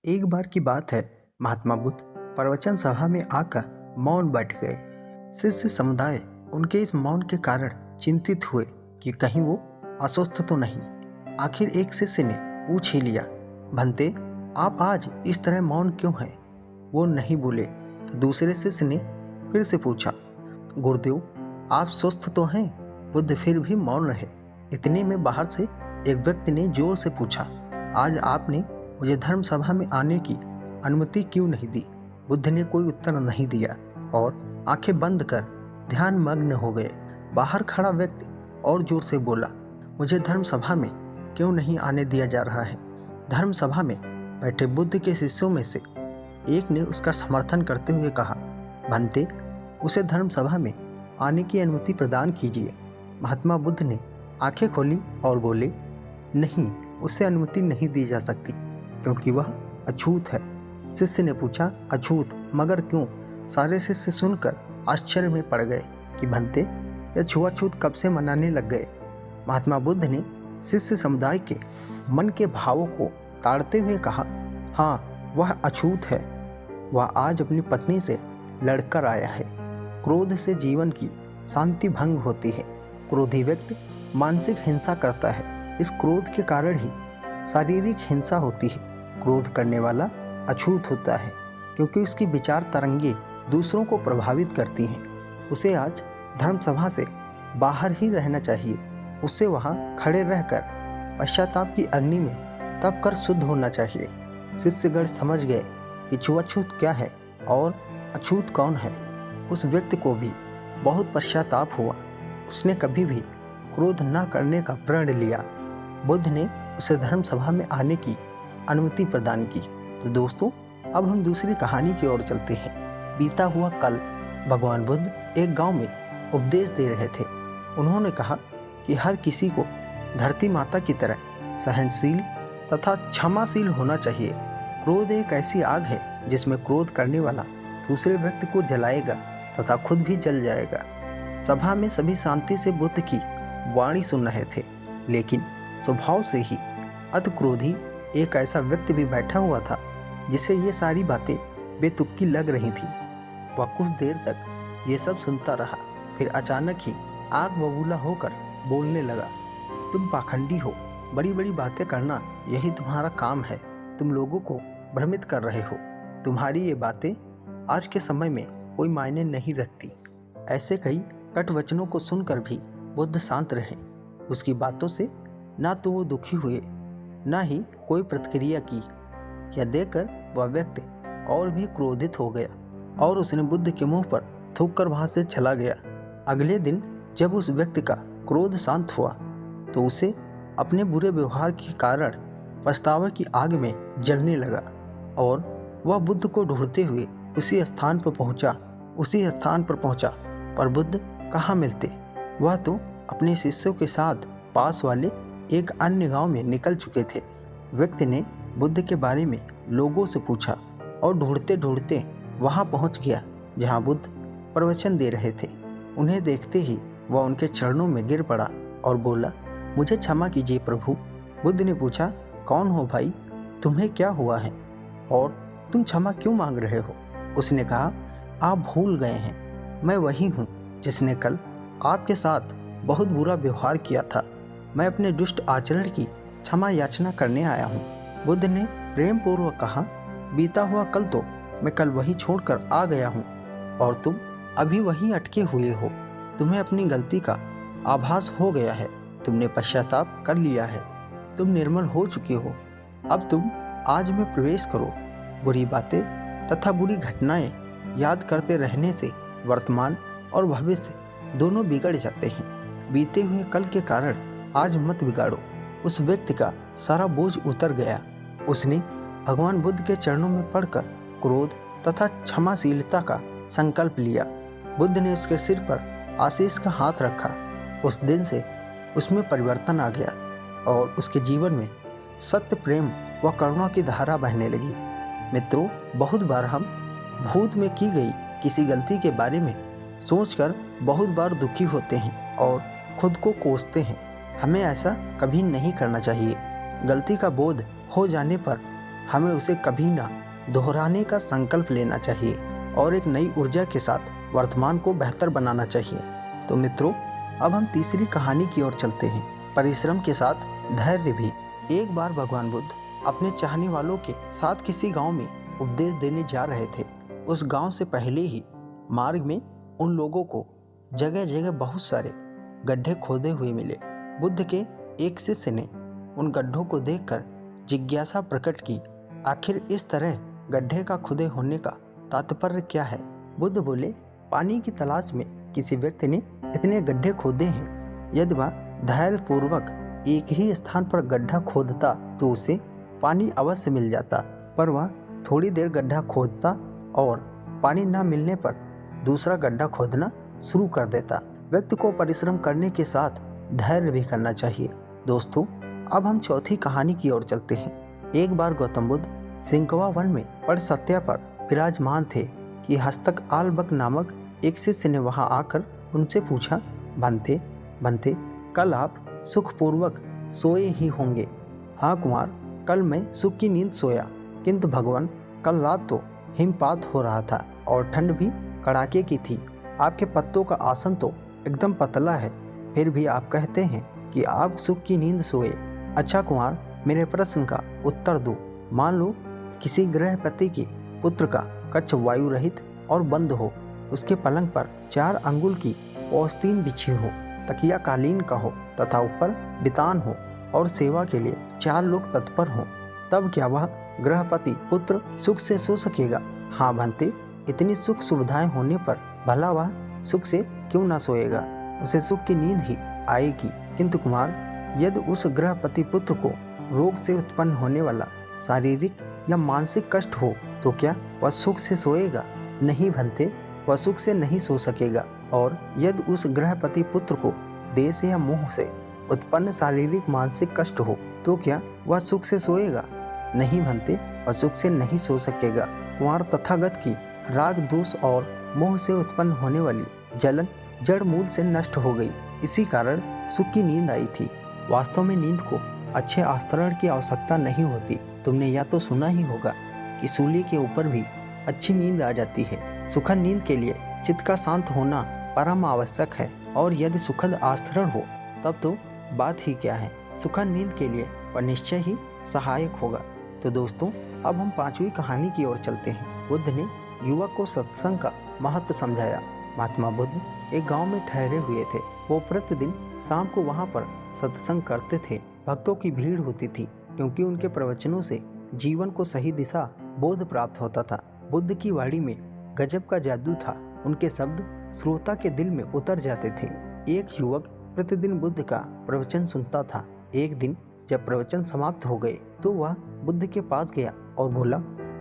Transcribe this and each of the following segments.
एक बार की बात है, महात्मा बुद्ध प्रवचन सभा में आकर मौन बैठ गए। शिष्य समुदाय उनके इस मौन के कारण चिंतित हुए कि कहीं वो अस्वस्थ तो नहीं। आखिर एक शिष्य ने पूछ ही लिया, भंते, आप आज इस तरह मौन क्यों हैं? वो नहीं बोले तो दूसरे शिष्य ने फिर से पूछा, गुरुदेव, आप स्वस्थ तो हैं? बुद्ध फिर भी मौन रहे। इतने में बाहर से एक व्यक्ति ने जोर से पूछा, आज आपने मुझे धर्म सभा में आने की अनुमति क्यों नहीं दी? बुद्ध ने कोई उत्तर नहीं दिया और आंखें बंद कर ध्यान मग्न हो गए। बाहर खड़ा व्यक्ति और जोर से बोला, मुझे धर्म सभा में क्यों नहीं आने दिया जा रहा है? धर्म सभा में बैठे बुद्ध के शिष्यों में से एक ने उसका समर्थन करते हुए कहा, भंते, उसे धर्म सभा में आने की अनुमति प्रदान कीजिए। महात्मा बुद्ध ने आंखें खोली और बोले, नहीं, उसे अनुमति नहीं दी जा सकती क्योंकि वह अछूत है। शिष्य ने पूछा, अछूत मगर क्यों? सारे शिष्य सुनकर आश्चर्य में पड़ गए कि भंते, यह छुआछूत कब से मनाने लग गए? महात्मा बुद्ध ने शिष्य समुदाय के मन के भावों को ताड़ते हुए कहा, हाँ, वह अछूत है। वह आज अपनी पत्नी से लड़कर आया है। क्रोध से जीवन की शांति भंग होती है। क्रोधी व्यक्ति मानसिक हिंसा करता है। इस क्रोध के कारण ही शारीरिक हिंसा होती है। क्रोध करने वाला अछूत होता है क्योंकि उसकी विचार तरंगे दूसरों को प्रभावित करती हैं। उसे आज धर्म सभा से बाहर ही रहना चाहिए। उसे वहाँ खड़े रहकर पश्चाताप की अग्नि में तप कर शुद्ध होना चाहिए। शिष्यगण समझ गए कि छुआछूत क्या है और अछूत कौन है। उस व्यक्ति को भी बहुत पश्चाताप हुआ। उसने कभी भी क्रोध न करने का प्रण लिया। बुद्ध ने उसे धर्म सभा में आने की अनुमति प्रदान की। तो दोस्तों, अब हम दूसरी कहानी की ओर चलते हैं। बीता हुआ कल भगवान बुद्ध एक गांव में उपदेश दे रहे थे। उन्होंने कहा कि हर किसी को धरती माता की तरह सहनशील तथा क्षमाशील होना चाहिए। क्रोध एक ऐसी आग है जिसमें क्रोध करने वाला दूसरे व्यक्ति को जलाएगा तथा खुद भी जल जाएगा। सभा में सभी शांति से बुद्ध की वाणी सुन रहे थे, लेकिन स्वभाव से ही अति क्रोधी एक ऐसा व्यक्ति भी बैठा हुआ था जिसे ये सारी बातें बेतुकी लग रही थी। वह कुछ देर तक ये सब सुनता रहा, फिर अचानक ही आग बबूला होकर बोलने लगा, तुम पाखंडी हो। बड़ी बड़ी बातें करना यही तुम्हारा काम है। तुम लोगों को भ्रमित कर रहे हो। तुम्हारी ये बातें आज के समय में कोई मायने नहीं रखती। ऐसे कई कट वचनों को सुनकर भी बुद्ध शांत रहे। उसकी बातों से ना तो वो दुखी हुए, ना ही कोई प्रतिक्रिया की। यह देखकर वह व्यक्ति और भी क्रोधित हो गया और उसने बुद्ध के मुंह पर थूककर वहां से चला गया। अगले दिन जब उस व्यक्ति का क्रोध शांत हुआ तो उसे अपने बुरे व्यवहार के कारण पछतावे की आग में जलने लगा और वह बुद्ध को ढूंढते हुए उसी स्थान पर पहुंचा। पर बुद्ध कहाँ मिलते? वह तो अपने शिष्यों के साथ पास वाले एक अन्य गांव में निकल चुके थे। व्यक्ति ने बुद्ध के बारे में लोगों से पूछा और ढूंढते ढूंढते वहां पहुंच गया जहां बुद्ध प्रवचन दे रहे थे। उन्हें देखते ही वह उनके चरणों में गिर पड़ा और बोला, मुझे क्षमा कीजिए प्रभु। बुद्ध ने पूछा, कौन हो भाई? तुम्हें क्या हुआ है और तुम क्षमा क्यों मांग रहे हो? उसने कहा, आप भूल गए हैं, मैं वही हूँ जिसने कल आपके साथ बहुत बुरा व्यवहार किया था। मैं अपने दुष्ट आचरण की क्षमा याचना करने आया हूँ। बुद्ध ने प्रेम पूर्वक कहा, बीता हुआ कल तो मैं कल वही छोड़कर आ गया हूँ और तुम अभी वहीं अटके हुए हो। तुम्हें अपनी गलती का आभास हो गया है। तुमने पश्चाताप कर लिया है। तुम निर्मल हो चुके हो। अब तुम आज में प्रवेश करो। बुरी बातें तथा बुरी घटनाएं याद करते रहने से वर्तमान और भविष्य दोनों बिगड़ जाते हैं। बीते हुए कल के कारण आज मत बिगाड़ो। उस व्यक्ति का सारा बोझ उतर गया। उसने भगवान बुद्ध के चरणों में पड़कर क्रोध तथा क्षमाशीलता का संकल्प लिया। बुद्ध ने उसके सिर पर आशीष का हाथ रखा। उस दिन से उसमें परिवर्तन आ गया और उसके जीवन में सत्य, प्रेम व करुणा की धारा बहने लगी। मित्रों, बहुत बार हम भूत में की गई किसी गलती के बारे में सोचकर बहुत बार दुखी होते हैं और खुद को कोसते हैं। हमें ऐसा कभी नहीं करना चाहिए। गलती का बोध हो जाने पर हमें उसे कभी ना दोहराने का संकल्प लेना चाहिए और एक नई ऊर्जा के साथ वर्तमान को बेहतर बनाना चाहिए। तो मित्रों, अब हम तीसरी कहानी की ओर चलते हैं, परिश्रम के साथ धैर्य भी। एक बार भगवान बुद्ध अपने चाहने वालों के साथ किसी गांव में उपदेश देने जा रहे थे। उस गांव से पहले ही मार्ग में उन लोगों को जगह जगह बहुत सारे गड्ढे खोदे हुए मिले। बुद्ध के एक शिष्य ने उन गड्ढों को देखकर जिज्ञासा प्रकट की, आखिर इस तरह गड्ढे का खुदे होने का तात्पर्य क्या है? बुद्ध बोले, पानी की तलाश में किसी व्यक्ति ने इतने गड्ढे खोदे हैं। यदि वह धैर्यपूर्वक एक ही स्थान पर गड्ढा खोदता तो उसे पानी अवश्य मिल जाता, पर वह थोड़ी देर गड्ढा खोदता और पानी न मिलने पर दूसरा गड्ढा खोदना शुरू कर देता। व्यक्ति को परिश्रम करने के साथ धैर्य भी करना चाहिए। दोस्तों, अब हम चौथी कहानी की ओर चलते हैं। एक बार गौतम बुद्ध सिंकवा वन में पड़सत्या पर विराजमान थे कि हस्तक आलबक नामक एक शिष्य ने वहां आकर उनसे पूछा, बनते बनते कल आप सुखपूर्वक सोए ही होंगे। हाँ कुमार, कल मैं सुख की नींद सोया, किंतु भगवान कल रात तो हिमपात हो रहा था और ठंड भी कड़ाके की थी। आपके पत्तों का आसन तो एकदम पतला है, फिर भी आप कहते हैं कि आप सुख की नींद सोए। अच्छा कुमार, मेरे प्रश्न का उत्तर दो। मान लो किसी गृहपति के पुत्र का कक्ष वायु रहित और बंद हो, उसके पलंग पर 4 अंगुल की औस्तीन बिछी हो, तकिया कालीन का हो तथा ऊपर बितान हो और सेवा के लिए 4 लोग तत्पर हों, तब क्या वह गृहपति पुत्र सुख से सो सकेगा? हाँ भंते, इतनी सुख सुविधाएं होने पर भला वह सुख से क्यों ना सोएगा? उसे सुख की नींद ही आएगी। किंतु कुमार, यदि उस गृहपति पुत्र को रोग से उत्पन्न होने वाला शारीरिक या मानसिक कष्ट हो तो क्या वह सुख से सोएगा? नहीं भंते, वह सुख से नहीं सो सकेगा। और यदि उस गृहपति पुत्र को देश या मोह से उत्पन्न शारीरिक मानसिक कष्ट हो तो क्या वह सुख से सोएगा? नहीं भंते, वह सुख से नहीं सो सकेगा। कुमार, तथागत की राग दोष और मोह से उत्पन्न होने वाली जलन जड़ मूल से नष्ट हो गई, इसी कारण सुख की नींद आई थी। वास्तव में नींद को अच्छे आस्तरण की आवश्यकता नहीं होती। तुमने या तो सुना ही होगा कि सूली के ऊपर भी अच्छी नींद आ जाती है। सुखद नींद के लिए चित्त का शांत होना परम आवश्यक है, और यदि सुखद आस्तरण हो तब तो बात ही क्या है। सुखद नींद के लिए वह निश्चय ही सहायक होगा। तो दोस्तों, अब हम 5वीं कहानी की ओर चलते हैं। बुद्ध ने युवक को सत्संग का महत्व समझाया। महात्मा बुद्ध एक गांव में ठहरे हुए थे। वो प्रतिदिन शाम को वहां पर सत्संग करते थे। भक्तों की भीड़ होती थी, क्योंकि उनके प्रवचनों से जीवन को सही दिशा बोध प्राप्त होता था। बुद्ध की वाणी में गजब का जादू था। उनके शब्द श्रोता के दिल में उतर जाते थे। एक युवक प्रतिदिन बुद्ध का प्रवचन सुनता था। एक दिन जब प्रवचन समाप्त हो गए तो वह बुद्ध के पास गया और बोला,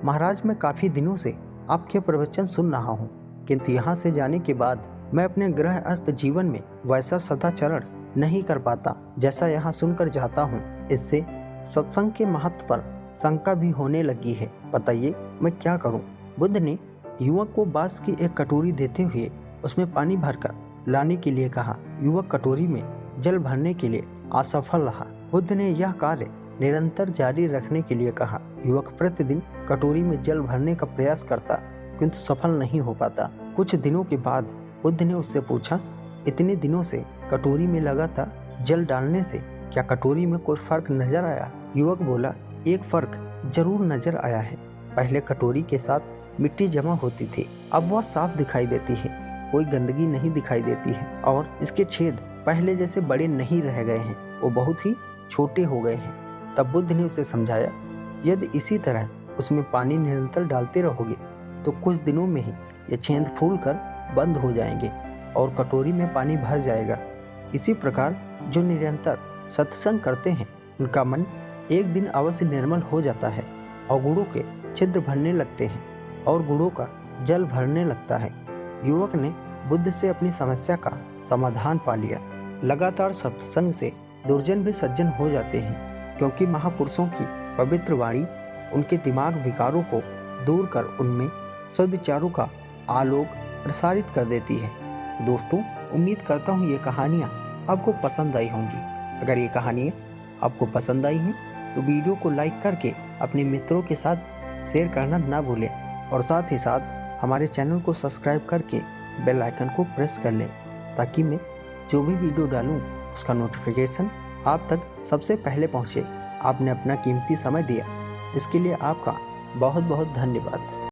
महाराज, मैं काफी दिनों से आपके प्रवचन सुन रहा हूँ, किंतु यहाँ से जाने के बाद मैं अपने गृहस्थ जीवन में वैसा सदाचरण नहीं कर पाता जैसा यहाँ सुनकर जाता हूँ। इससे सत्संग के महत्व पर शंका भी होने लगी है। बताइए मैं क्या करूँ? बुद्ध ने युवक को बांस की एक कटोरी देते हुए उसमें पानी भरकर लाने के लिए कहा। युवक कटोरी में जल भरने के लिए असफल रहा। बुद्ध ने यह कार्य निरंतर जारी रखने के लिए कहा। युवक प्रतिदिन कटोरी में जल भरने का प्रयास करता, किंतु सफल नहीं हो पाता। कुछ दिनों के बाद बुद्ध ने उससे पूछा, इतने दिनों से कटोरी में लगातार जल डालने से क्या कटोरी में कोई फर्क नजर आया? युवक बोला, एक फर्क जरूर नजर आया है। पहले कटोरी के साथ मिट्टी जमा होती थी, अब वह साफ दिखाई देती है। कोई गंदगी नहीं दिखाई देती है और इसके छेद पहले जैसे बड़े नहीं रह गए हैं, वो बहुत ही छोटे हो गए हैं। तब बुद्ध ने उसे समझाया, यदि इसी तरह उसमें पानी निरंतर डालते रहोगे तो कुछ दिनों में ही ये छेद फूलकर बंद हो जाएंगे और कटोरी में पानी भर जाएगा। इसी प्रकार जो निरंतर सत्संग करते हैं उनका मन एक दिन अवश्य निर्मल हो जाता है और गुणों के छिद्र भरने लगते हैं और गुणों का जल भरने लगता है। युवक ने बुद्ध से अपनी समस्या का समाधान पा लिया। लगातार सत्संग से दुर्जन भी सज्जन हो जाते हैं, क्योंकि महापुरुषों की पवित्र वाणी उनके दिमाग विकारों को दूर कर उनमें सद्विचारों का आलोक प्रसारित कर देती है। तो दोस्तों, उम्मीद करता हूँ ये कहानियाँ आपको पसंद आई होंगी। अगर ये कहानियाँ आपको पसंद आई हैं तो वीडियो को लाइक करके अपने मित्रों के साथ शेयर करना ना भूलें और साथ ही साथ हमारे चैनल को सब्सक्राइब करके बेल आइकन को प्रेस कर लें ताकि मैं जो भी वीडियो डालूं उसका नोटिफिकेशन आप तक सबसे पहले पहुंचे। आपने अपना कीमती समय दिया, इसके लिए आपका बहुत बहुत धन्यवाद।